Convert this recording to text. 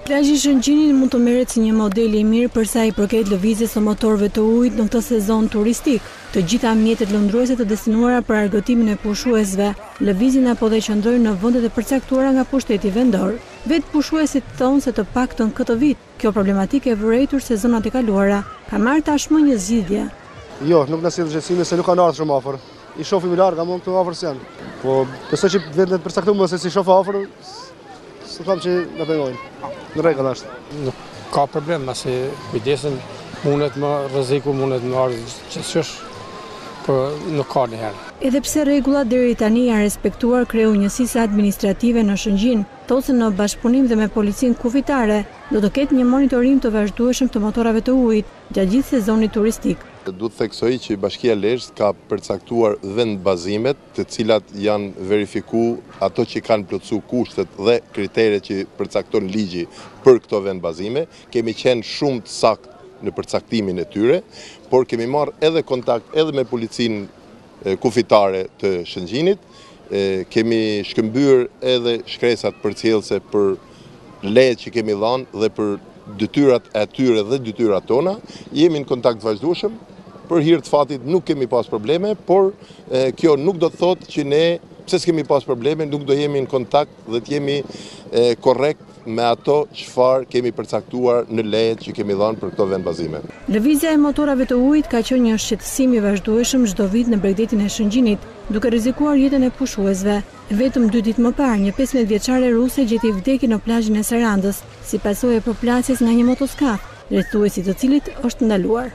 Plazhi i Shëngjinit mund të merret si një model i mirë për sa i përket lëvizjes së motorëve të ujit në këtë sezon turistik. Të gjitha mjetet lëndruese të destinuara për argëtimin e pushuesve lëvizin apo dhe qëndrojnë në vendet e përcaktuara nga pushteti vendor. Vetë pushuesit thonë se të paktën këtë vit, kjo problematikë e vërejtur sezonat e kaluara ka marrë tashmë një zgjidhje. Jo, nuk na sill shqetësime se nuk kanë ardhur shumë afër. I shohim larg, ama këtu afër janë. Po besoj që vendet përcaktuara se si shoh afër, s'e kam që na pengojnë. Në rregull është. Nuk ka problem, se kujdesen mundet më rreziku, mundet më ardhë gjithçysh, por nuk ka njëherë. Edhe pse rregullat deri tani janë respektuar, kreu njësisë administrative në Shëngjin thotë se në bashkëpunim dhe me policinë kufitare do të ketë një monitorim të vazhdueshëm të motorave të ujit gjatë gjithë sezonit turistik. Duhet theksoj që Bashkia Lezhë ka përcaktuar vend bazimet, të cilat janë verifiku ato që kanë plotësu kushtet dhe kriteret që përcakton ligji për këto vend bazime. Kemi qenë shumë të sakt në përcaktimin e tyre, por kemi marrë edhe kontakt edhe me policinë kufitare të Shëngjinit, kemi shkëmbyer edhe shkresat përcjellëse për lejet që kemi dhënë dhe për detyrat e tyre dhe detyrat tona. Jemi në kontakt vazhdueshëm. Për hir të fatit nuk kemi pas probleme, por kjo nuk do të thotë që ne, pse s'kemi pas probleme, nuk do jemi në kontakt dhe të jemi korrekt me ato çfarë kemi përcaktuar në lejet që kemi dhënë për këto vend bazime. Lëvizja e motorave të ujit ka qenë një shqetësim i vazhdueshëm çdo vit në Bregdetin e Shëngjinit, duke rrezikuar jetën e pushuesve. Vetëm 2 ditë më parë, një 15 vjeçare ruse gjeti vdekur në plazhin e Sarandës, si pasojë e përplasjes nga një motoskaf, rrethuesi të cilit është ndaluar.